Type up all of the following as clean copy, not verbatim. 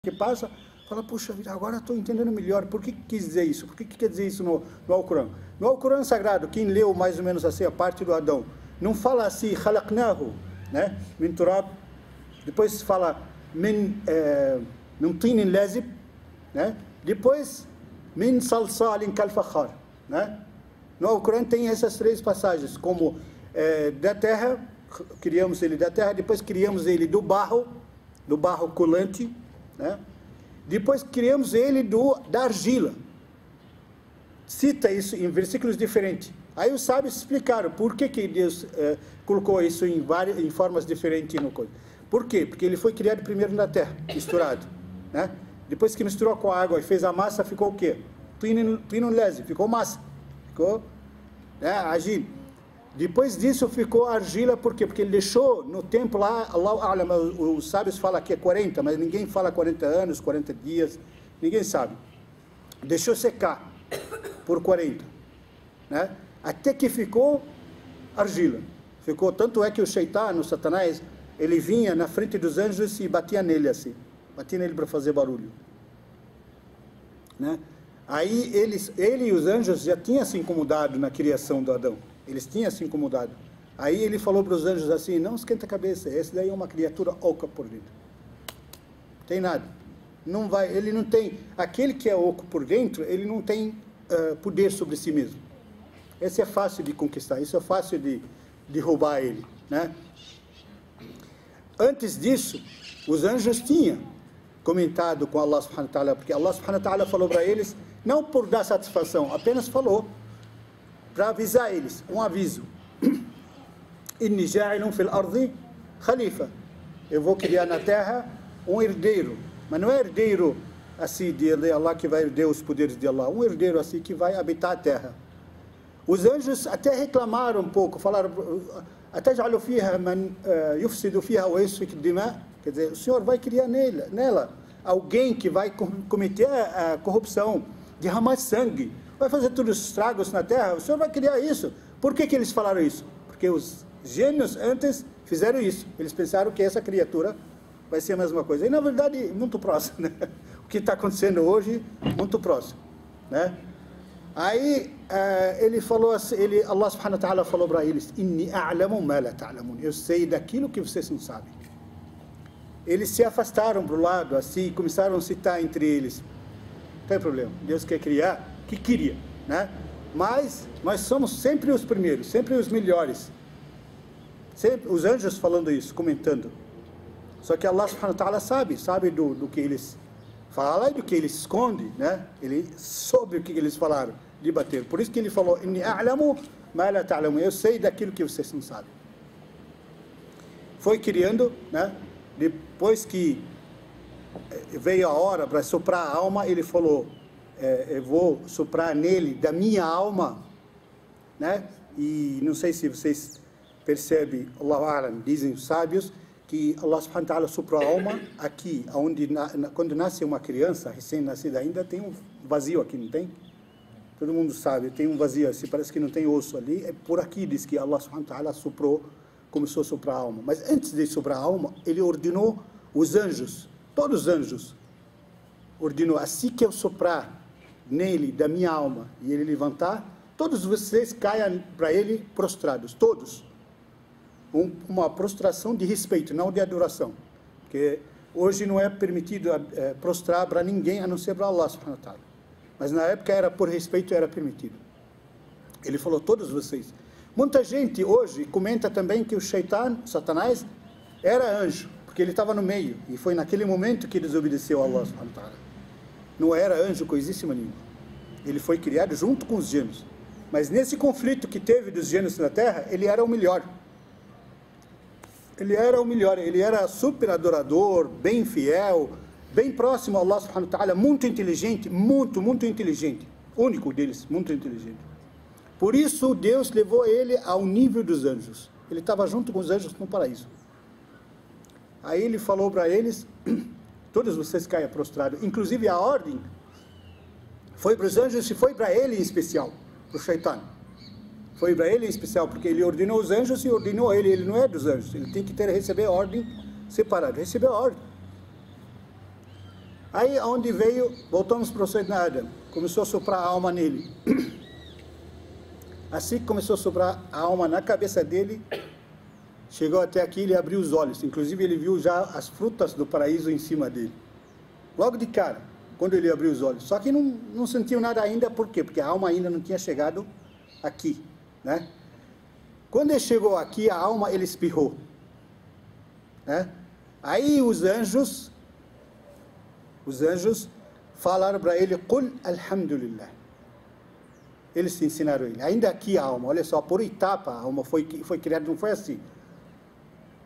que passa, fala, puxa vida, agora estou entendendo melhor. Por que quis dizer isso? Por que quer dizer isso no Alcorão? No Alcorão Sagrado, quem leu mais ou menos assim a parte do Adão, não fala assim, khalaqnahu, né? Min turab. Depois fala, min tinin lazib, né? Depois, min salsalin kalfakhar, né? No Alcorão tem essas três passagens, como da terra, criamos ele da terra, depois criamos ele do barro colante, né? Depois criamos ele da argila. Cita isso em versículos diferentes. Aí os sábios explicaram por que Deus colocou isso em formas diferentes no coisa. Por quê? Porque ele foi criado primeiro na terra, misturado, né? Depois que misturou com a água e fez a massa, ficou o quê? Tinun leze, ficou massa, ficou, né, argila. Depois disso ficou argila, por quê? Porque ele deixou no tempo lá, os sábios falam que é 40, mas ninguém fala 40 anos, 40 dias, ninguém sabe. Deixou secar por 40, né? Até que ficou argila. Ficou, tanto é que o Shaitan, o Satanás, ele vinha na frente dos anjos e batia nele assim. Batia nele para fazer barulho, né? Aí ele e os anjos já tinham se incomodado na criação do Adão. Eles tinham se incomodado. Aí ele falou para os anjos assim, não esquenta a cabeça, esse daí é uma criatura oca por dentro. Não tem nada. Não vai, ele não tem, aquele que é oco por dentro, ele não tem poder sobre si mesmo. Esse é fácil de conquistar, isso é fácil de roubar ele, né? Antes disso, os anjos tinham comentado com Allah subhanahu wa ta'ala, porque Allah subhanahu wa ta'ala falou para eles, não por dar satisfação, apenas falou para avisar eles, um aviso. Inni ja'ilun fil ardi khalifa. Eu vou criar na terra um herdeiro, mas não é herdeiro assim de Allah que vai herder os poderes de Allah, um herdeiro assim que vai habitar a terra. Os anjos até reclamaram um pouco, falaram, ataj'alu fiha man yufsidu fiha wa yasfiku dima, quer dizer, o Senhor vai criar nela alguém que vai cometer a corrupção, derramar sangue, vai fazer todos os estragos na terra, o Senhor vai criar isso. Por que eles falaram isso? Porque os gênios antes fizeram isso, eles pensaram que essa criatura vai ser a mesma coisa, e na verdade muito próximo, né? O que está acontecendo hoje, muito próximo, né? Aí ele falou assim, Allah subhanahu wa ta'ala falou para eles, inni a'lamu ma la ta'lamun, eu sei daquilo que vocês não sabem. Eles se afastaram para o lado assim, começaram a citar entre eles, não tem problema, Deus quer criar, que queria, né? Mas nós somos sempre os primeiros, sempre os melhores, sempre os anjos falando isso, comentando. Só que Allah subhanahu wa ta'ala sabe do que eles falam e do que eles escondem, né? Ele soube o que eles falaram, de bater. Por isso que ele falou, inni a'lamu ma la ta'lamun, eu sei daquilo que vocês não sabem. Foi criando, né? Depois que veio a hora para soprar a alma, ele falou, eu vou soprar nele da minha alma, né? E não sei se vocês percebem, Allahu A'lam, dizem os sábios, que Allah subhanahu wa ta'ala soprou a alma aqui, onde quando nasce uma criança, recém-nascida ainda, tem um vazio aqui, não tem? Todo mundo sabe, tem um vazio assim, parece que não tem osso ali, é por aqui, diz que Allah subhanahu wa ta'ala soprou, começou a soprar a alma. Mas antes de soprar a alma, ele ordenou os anjos, todos os anjos, ordenou, assim que eu soprar nele, da minha alma, e ele levantar, todos vocês caiam para ele prostrados, todos. Uma prostração de respeito, não de adoração, porque hoje não é permitido prostrar para ninguém, a não ser para Allah subhanahu wa ta'ala, mas na época era por respeito, era permitido. Ele falou, todos vocês. Muita gente hoje comenta também que o Shaitan, Satanás, era anjo, porque ele estava no meio, e foi naquele momento que desobedeceu a Allah subhanahu wa ta'ala. Não era anjo coisíssima nenhuma, ele foi criado junto com os gênios, mas nesse conflito que teve dos gênios na terra, ele era o melhor. Ele era o melhor, ele era super adorador, bem fiel, bem próximo a Allah subhanahu wa ta'ala, muito inteligente, muito inteligente, único deles, muito inteligente. Por isso Deus levou ele ao nível dos anjos, ele estava junto com os anjos no paraíso. Aí ele falou para eles, todos vocês caem prostrados, inclusive a ordem foi para os anjos e foi para ele em especial, para o Shaitan. Foi para ele em especial, porque ele ordenou os anjos e ordenou ele não é dos anjos, ele tem que receber a ordem separada, recebeu a ordem. Aí, onde veio, voltamos para o Sayyidina Adam. Começou a soprar a alma nele. Assim que começou a soprar a alma na cabeça dele, chegou até aqui, ele abriu os olhos. Inclusive, ele viu já as frutas do paraíso em cima dele. Logo de cara, quando ele abriu os olhos. Só que não sentiu nada ainda, por quê? Porque a alma ainda não tinha chegado aqui, né? Quando ele chegou aqui, a alma, ele espirrou, né? Aí os anjos falaram para ele, Qul alhamdulillah. Eles ensinaram ele. Ainda aqui a alma, olha só, por etapa a alma foi criada, não foi assim.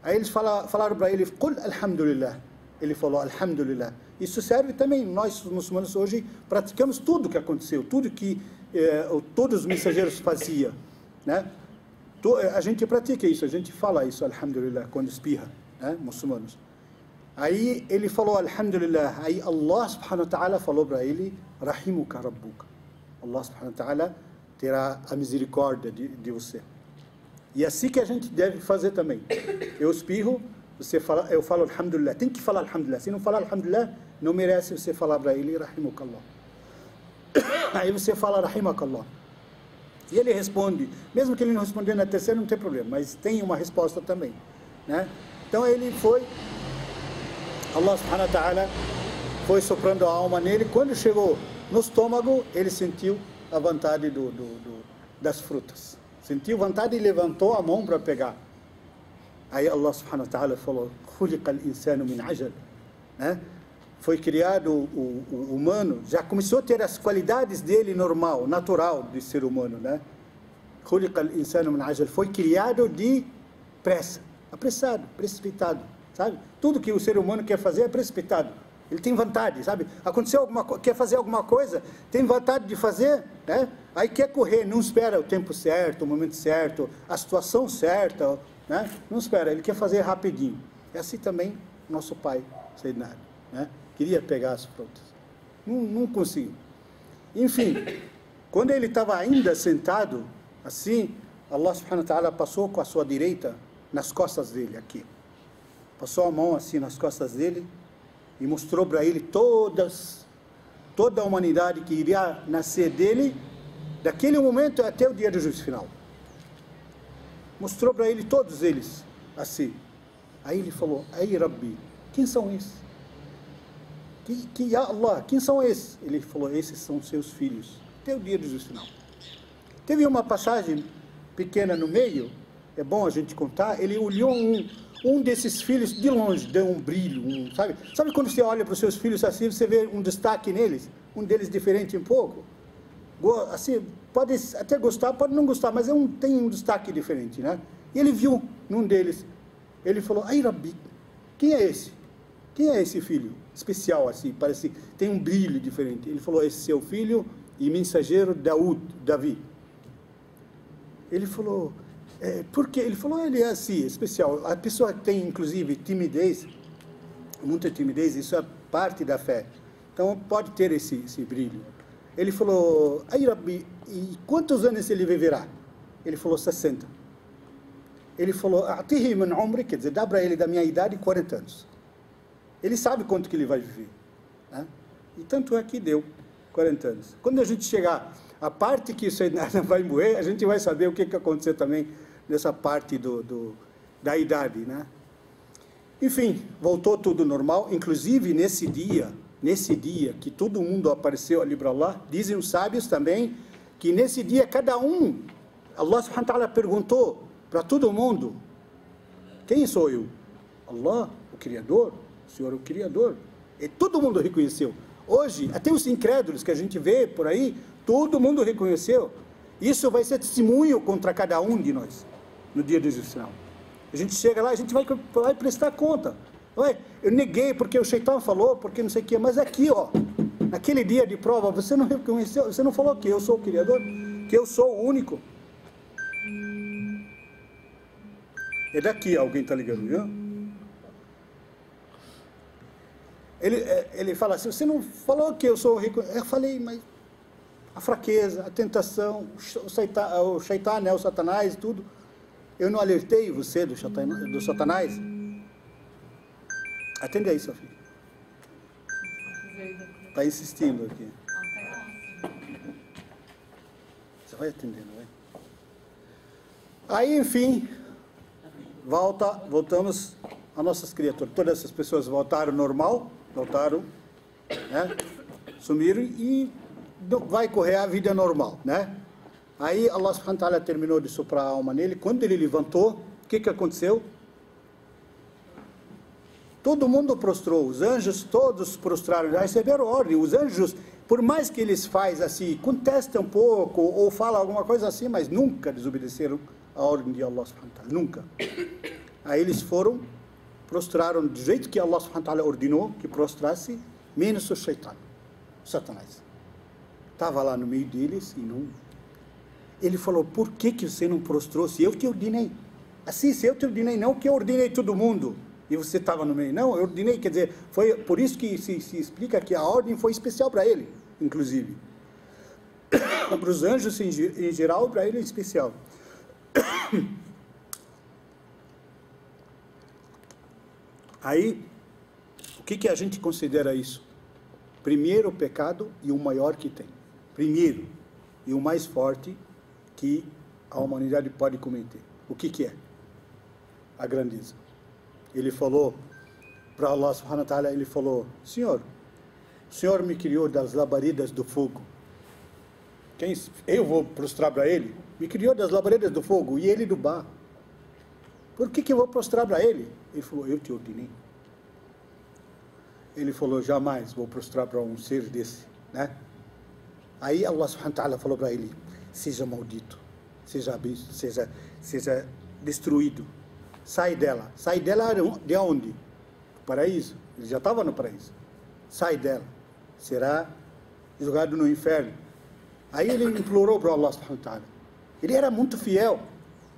Aí eles falaram para ele, Qul alhamdulillah. Ele falou, alhamdulillah. Isso serve também, nós muçulmanos hoje praticamos tudo o que aconteceu, tudo que todos os mensageiros faziam, né? A gente pratica isso, a gente fala isso, alhamdulillah, quando espirra, né? Muçulmanos. Aí ele falou, alhamdulillah. Aí Allah subhanahu wa ta'ala falou para ele, rahimuka rabbuka. Allah subhanahu wa ta'ala terá a misericórdia de você. E assim que a gente deve fazer também. Eu espirro, eu falo alhamdulillah. Tem que falar alhamdulillah. Se não falar alhamdulillah, não merece você falar para ele, rahimuka Allah. Aí você fala rahimuka Allah. E ele responde, mesmo que ele não responder na terceira, não tem problema, mas tem uma resposta também, né? Então ele foi, Allah subhanahu wa ta'ala foi soprando a alma nele. Quando chegou no estômago, ele sentiu a vontade das frutas. Sentiu vontade e levantou a mão para pegar. Aí Allah subhanahu wa ta'ala falou, khuliqa al-insanu min ajal, né? Foi criado o humano, já começou a ter as qualidades dele normal, natural de ser humano, né? Khuliqa al-insanu min ajal, foi criado de pressa, apressado, precipitado, sabe? Tudo que o ser humano quer fazer é precipitado. Ele tem vontade, sabe? Aconteceu alguma coisa, quer fazer alguma coisa, tem vontade de fazer, né? Aí quer correr, não espera o tempo certo, o momento certo, a situação certa, né? Não espera, ele quer fazer rapidinho. É assim também nosso pai, Sayyidina Adam, né? Queria pegar as frutas, não conseguiu. Enfim, quando ele estava ainda sentado, assim, Allah subhanahu wa ta'ala passou com a sua direita nas costas dele, aqui. Passou a mão assim nas costas dele e mostrou para ele toda a humanidade que iria nascer dele, daquele momento até o dia do juízo final. Mostrou para ele todos eles, assim. Aí ele falou, aí Rabbi, quem são esses? Ya Allah, quem são esses? Ele falou, esses são seus filhos, até o dia do juízo final. Teve uma passagem pequena no meio, é bom a gente contar, ele olhou um desses filhos de longe, deu um brilho, sabe? Sabe quando você olha para os seus filhos assim, você vê um destaque neles, um deles diferente um pouco? Assim, pode até gostar, pode não gostar, mas tem um destaque diferente, né? E ele viu num deles, ele falou, ai Rabbi, quem é esse? Quem é esse filho? Especial assim, parece, tem um brilho diferente. Ele falou, esse é seu filho e mensageiro Davi. Ele falou, por quê? Ele falou, ele é assim, especial. A pessoa tem, inclusive, timidez, muita timidez, isso é parte da fé. Então, pode ter esse brilho. Ele falou, aí Rabbi, e quantos anos ele viverá? Ele falou, 60. Ele falou, atihi min umri, quer dizer, dá para ele da minha idade 40 anos. Ele sabe quanto que ele vai viver, né? E tanto é que deu 40 anos. Quando a gente chegar à parte que o Sayyidina Adam vai morrer, a gente vai saber o que aconteceu também nessa parte da idade, né? Enfim, voltou tudo normal, inclusive nesse dia que todo mundo apareceu ali para Allah, dizem os sábios também, que nesse dia cada um, Allah subhanahu wa ta'ala perguntou para todo mundo, quem sou eu? Allah, o Criador, o Senhor é o Criador. E todo mundo reconheceu. Hoje, até os incrédulos que a gente vê por aí, todo mundo reconheceu. Isso vai ser testemunho contra cada um de nós, no dia do juízo final. A gente chega lá, a gente vai prestar conta. Eu neguei porque o Shaitã falou, porque não sei o que, mas aqui, ó, naquele dia de prova, você não reconheceu, você não falou que eu sou o Criador, que eu sou o único. É daqui, alguém está ligando, viu? Ele fala assim, você não falou que eu sou rico? Eu falei, mas a fraqueza, a tentação, o Shaitã, né, o Satanás, tudo. Eu não alertei você do Satanás? Atende aí, Sofia. Está insistindo aqui. Você vai atendendo, vai. Aí, enfim, voltamos às nossas criaturas. Todas essas pessoas voltaram normal, voltaram, né? Sumiram e vai correr a vida normal, né? Aí Allah subhanahu wa ta'ala terminou de soprar a alma nele. Quando ele levantou, o que aconteceu? Todo mundo prostrou, os anjos todos prostraram, já receberam ordem. Os anjos, por mais que eles fazem assim, contestam um pouco ou falam alguma coisa assim, mas nunca desobedeceram a ordem de Allah subhanahu wa ta'ala, nunca. Aí eles foram, prostraram do jeito que Allah subhanahu wa ta'ala ordenou que prostrasse, menos o Shaitan, o Satanás. Estava lá no meio deles e não... Ele falou, por que você não prostrou se eu te ordenei? Assim, se eu te ordenei, não que eu ordenei todo mundo e você estava no meio. Não, eu ordenei, quer dizer, foi por isso que se explica que a ordem foi especial para ele, inclusive. Para os anjos em geral, para ele é especial. Aí, o que a gente considera isso? Primeiro o pecado e o maior que tem. Primeiro e o mais forte que a humanidade pode cometer. O que é? A grandeza. Ele falou para Allah subhanahu wa ta'ala, ele falou, Senhor, o Senhor me criou das labaredas do fogo. Eu vou prostrar para ele? Me criou das labaredas do fogo e ele do barro. Por que eu vou prostrar para ele? Ele falou, eu te ordenei. Ele falou, jamais vou prostrar para um ser desse, né? Aí Allah subhanahu wa ta'ala falou para ele, seja maldito, seja destruído, sai dela de onde? Do paraíso, ele já estava no paraíso, sai dela, será jogado no inferno. Aí ele implorou para Allah subhanahu wa ta'ala, ele era muito fiel,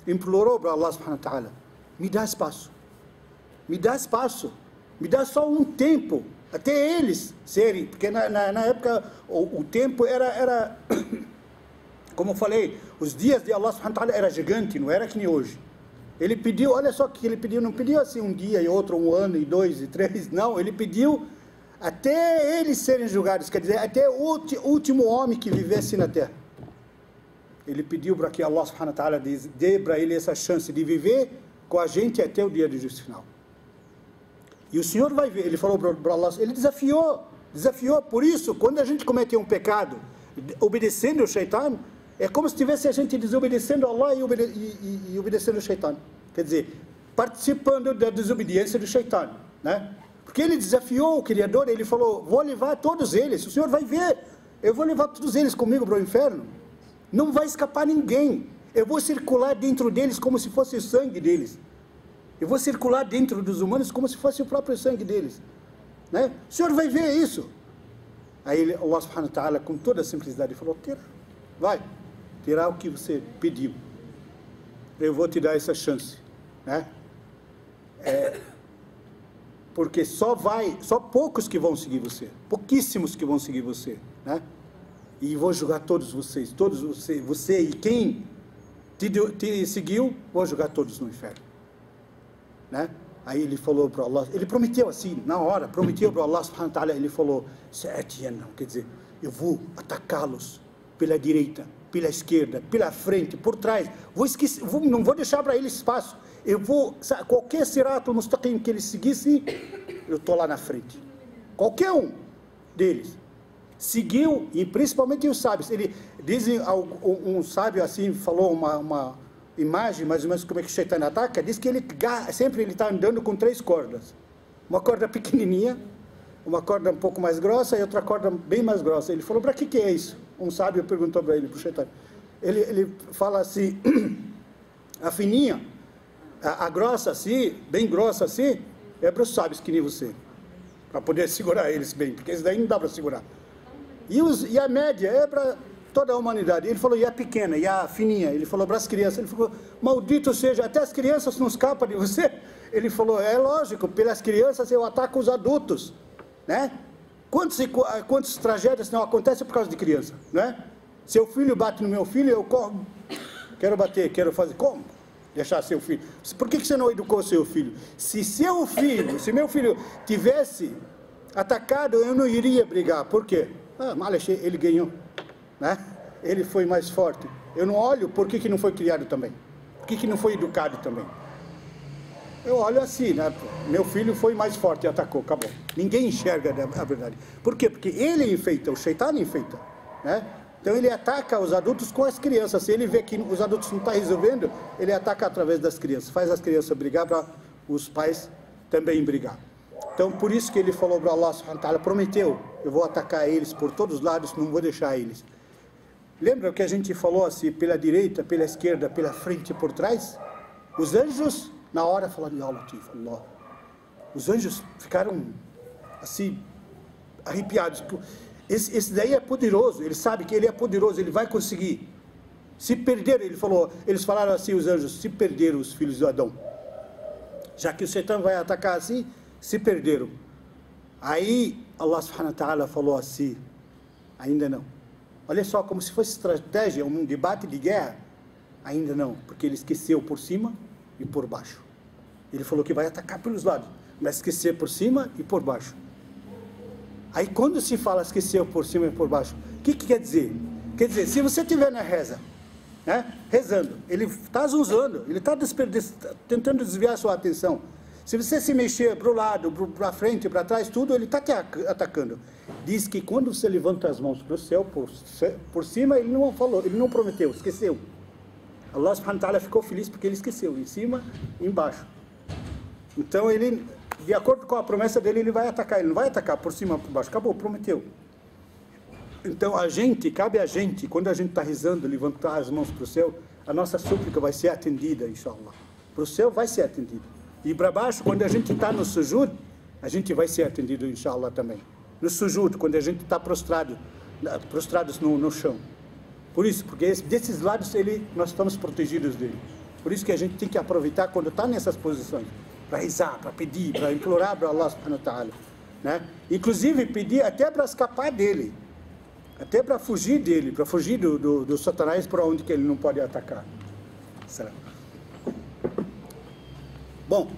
implorou para Allah subhanahu wa ta'ala, me dá espaço, me dá só um tempo, até eles serem, porque na época o tempo era como eu falei, os dias de Allah subhanahu wa ta'ala era gigante, não era que nem hoje. Ele pediu, olha só o que ele pediu, não pediu assim um dia e outro, um ano e 2 e 3, não, ele pediu até eles serem julgados, quer dizer, até o último homem que vivesse na terra. Ele pediu para que Allah subhanahu wa ta'ala dê para ele essa chance de viver com a gente até o dia do juízo final. E o Senhor vai ver, ele falou para Allah, ele desafiou, por isso, quando a gente comete um pecado, obedecendo o Shaitan, é como se tivesse a gente desobedecendo a Allah e obedecendo o Shaitan. Quer dizer, participando da desobediência do Shaitan, né? Porque ele desafiou o Criador, ele falou, vou levar todos eles, o Senhor vai ver, eu vou levar todos eles comigo para o inferno, não vai escapar ninguém, eu vou circular dentro deles como se fosse o sangue deles. Eu vou circular dentro dos humanos como se fosse o próprio sangue deles, né? O Senhor vai ver isso. Aí Allah subhanahu wa ta'ala, com toda a simplicidade, falou, terá o que você pediu. Eu vou te dar essa chance, né? Porque só poucos que vão seguir você, pouquíssimos que vão seguir você, né? E vou julgar todos você e quem te seguiu, vou julgar todos no inferno. Né? Aí ele falou para Allah, ele prometeu assim, na hora, prometeu para Allah subhanahu wa ta'ala, ele falou, quer dizer, eu vou atacá-los pela direita, pela esquerda, pela frente, por trás, não vou deixar para eles espaço, qualquer sirato mustaqim que eles seguissem, eu estou lá na frente, qualquer um deles, seguiu, e principalmente os sábios, dizem, um sábio assim, falou uma imagem, mais ou menos como é que o Shaitan ataca, diz que ele sempre está andando com 3 cordas, uma corda pequenininha, uma corda um pouco mais grossa e outra corda bem mais grossa. Ele falou, para que é isso? Um sábio perguntou para ele, para o Shaitan. Ele fala assim, a fininha, a grossa assim, bem grossa assim, é para os sábios que nem você, para poder segurar eles bem, porque isso daí não dá para segurar. E a média é para toda a humanidade. Ele falou, e a pequena, e a fininha? Ele falou para as crianças, ele falou, maldito seja, até as crianças não escapam de você? Ele falou, é lógico, pelas crianças eu ataco os adultos, né? Quantas tragédias não acontecem por causa de criança, né? Seu filho bate no meu filho, eu quero bater, quero fazer, como? Deixar seu filho. Por que você não educou seu filho? Se meu filho tivesse atacado, eu não iria brigar. Por quê? Ele ganhou, né? Ele foi mais forte. Eu não olho por que não foi criado também. Por que não foi educado também. Eu olho assim, né? Meu filho foi mais forte e atacou, acabou. Ninguém enxerga a verdade. Por quê? Porque ele enfeita, o Shaitan enfeita, né? Então ele ataca os adultos com as crianças. Se ele vê que os adultos não estão resolvendo, ele ataca através das crianças. Faz as crianças brigar para os pais também brigar. Então por isso que ele falou para Allah subhanahu wa ta'ala, prometeu, eu vou atacar eles por todos os lados, não vou deixar eles. Lembra que a gente falou assim, pela direita, pela esquerda, pela frente e por trás? Os anjos, na hora, falaram, Ya Latif, Allah. Os anjos ficaram assim, arrepiados. Esse daí é poderoso, ele sabe que ele é poderoso, ele vai conseguir. Se perder, eles falaram assim, os anjos, se perderam os filhos de Adão. Já que o Shaitan vai atacar assim, se perderam. Aí, Allah subhanahu wa ta'ala falou assim, ainda não. Olha só, como se fosse estratégia, um debate de guerra. Ainda não, porque ele esqueceu por cima e por baixo. Ele falou que vai atacar pelos lados, mas esquecer por cima e por baixo. Aí quando se fala esquecer por cima e por baixo, o que quer dizer? Quer dizer, se você estiver na reza, né, rezando, ele está zunzando, ele está tentando desviar a sua atenção. Se você se mexer para o lado, para frente, para trás, tudo, ele está te atacando. Diz que quando você levanta as mãos para o céu, por cima, ele não falou, ele não prometeu, esqueceu. Allah subhanahu wa ta'ala ficou feliz porque ele esqueceu, em cima e embaixo. Então ele, de acordo com a promessa dele, ele vai atacar, ele não vai atacar por cima, por baixo, acabou, prometeu. Então cabe a gente, quando a gente está rezando, levantar as mãos para o céu, a nossa súplica vai ser atendida, inshallah. Para o céu vai ser atendido. E para baixo, quando a gente está no sujud, a gente vai ser atendido, inshallah, também. No sujud, quando a gente está prostrados no chão. Por isso, porque desses lados nós estamos protegidos dele. Por isso que a gente tem que aproveitar quando está nessas posições, para rezar, para pedir, para implorar para Allah subhanahu wa ta'ala, né? Inclusive pedir até para escapar dele, até para fugir dele, para fugir do Satanás para onde que ele não pode atacar. Salam. Bom,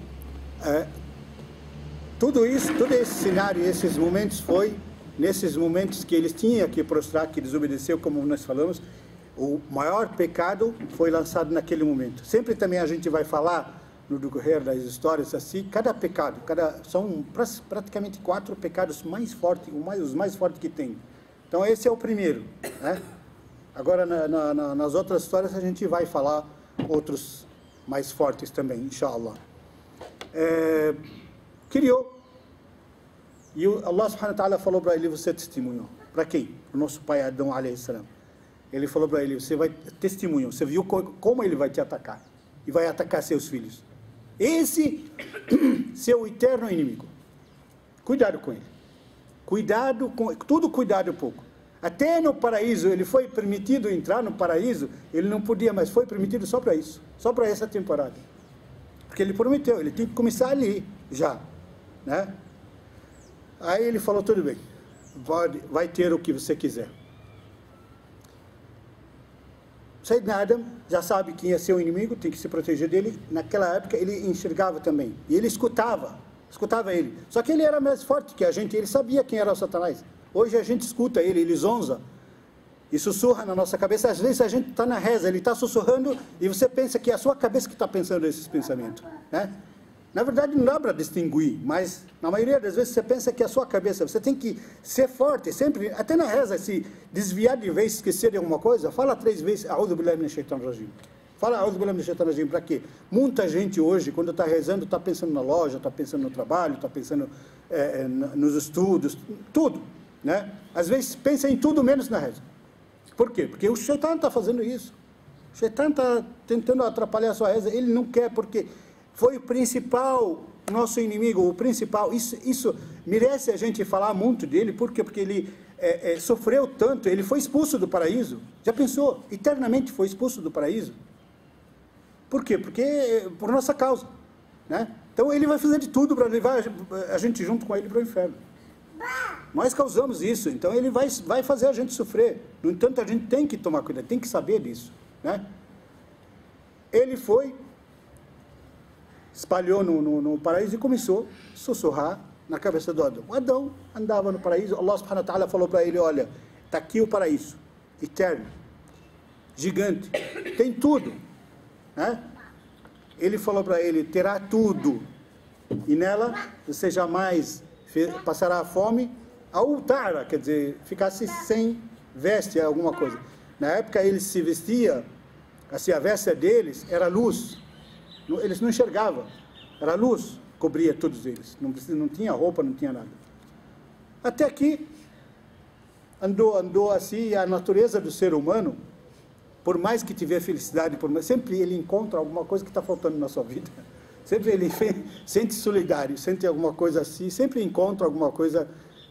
todo esse cenário, esses momentos foi nesses momentos que eles tinham que prostrar, que desobedeceu, como nós falamos, o maior pecado foi lançado naquele momento. Sempre também a gente vai falar no decorrer das histórias assim, cada pecado, são praticamente 4 pecados mais fortes, os mais fortes que tem. Então esse é o primeiro, né? Agora nas outras histórias a gente vai falar outros mais fortes também, inshallah. Criou. E Allah subhanahu wa ta'ala falou para ele, você testemunhou. Para quem? Para o nosso pai Adão alayhi salam. Ele falou para ele, você vai testemunhar, você viu como ele vai te atacar. E vai atacar seus filhos. Esse, seu eterno inimigo. Cuidado com ele. Tudo cuidado pouco. Até no paraíso, ele foi permitido entrar no paraíso, ele não podia, mas foi permitido só para isso. Só para essa temporada. Porque ele prometeu, ele tem que começar ali, já. Né? Aí ele falou, tudo bem, vai ter o que você quiser. Sayyidina Adam já sabe quem é seu inimigo, tem que se proteger dele. Naquela época ele enxergava também, e ele escutava ele. Só que ele era mais forte que a gente, ele sabia quem era o Satanás. Hoje a gente escuta ele zonza, e sussurra na nossa cabeça. Às vezes a gente está na reza, ele está sussurrando, e você pensa que é a sua cabeça que está pensando esses pensamentos, né? Na verdade, não dá para distinguir, mas na maioria das vezes você pensa que é a sua cabeça. Você tem que ser forte, sempre, até na reza, se desviar de vez, esquecer de alguma coisa, fala 3 vezes, A'udhu billahi minash shaitanir rajim. Fala A'udhu billahi minash shaitanir rajim, para quê? Muita gente hoje, quando está rezando, está pensando na loja, está pensando no trabalho, está pensando nos estudos, tudo, né? Às vezes pensa em tudo menos na reza. Por quê? Porque o Shaitan está fazendo isso. O Shaitan está tentando atrapalhar a sua reza, ele não quer, porque foi o principal, nosso inimigo, o principal. Isso merece a gente falar muito dele. Por quê? Porque ele sofreu tanto, ele foi expulso do paraíso. Já pensou? Eternamente foi expulso do paraíso. Por quê? Porque por nossa causa, né? Então ele vai fazer de tudo para levar a gente junto com ele para o inferno. Nós causamos isso, então ele vai fazer a gente sofrer. No entanto, a gente tem que tomar cuidado, tem que saber disso, né? Ele foi, espalhou no paraíso e começou a sussurrar na cabeça do Adão. O Adão andava no paraíso, Allah subhanahu wa ta'ala falou para ele, olha, está aqui o paraíso, eterno, gigante, tem tudo, né? Ele falou para ele, terá tudo, e nela você jamais passará fome, ou tara, quer dizer, ficasse sem veste, alguma coisa. Na época eles se vestiam, assim, a veste deles era luz, eles não enxergavam, era luz, cobria todos eles, não tinha roupa, não tinha nada. Até que andou assim, a natureza do ser humano, por mais que tiver felicidade, sempre ele encontra alguma coisa que está faltando na sua vida. Sempre ele sente solidário, sente alguma coisa assim, sempre encontra alguma coisa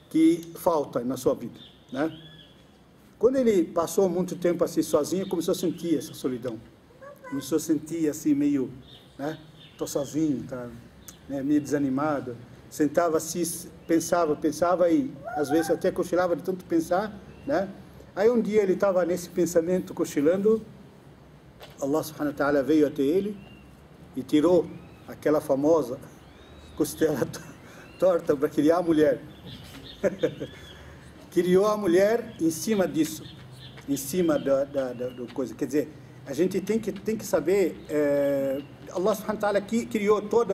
que falta na sua vida, né? Quando ele passou muito tempo assim sozinho, começou a sentir essa solidão. Começou a sentir assim meio, né? Estou sozinho, tá, né? Meio desanimado. Sentava assim, pensava e às vezes até cochilava de tanto pensar, né? Aí um dia ele estava nesse pensamento, cochilando, Allah subhanahu wa ta'ala veio até ele e tirou aquela famosa costela torta para criar a mulher. Criou a mulher em cima disso, em cima da coisa. Quer dizer, a gente tem que saber, Allah subhanahu wa ta'ala criou toda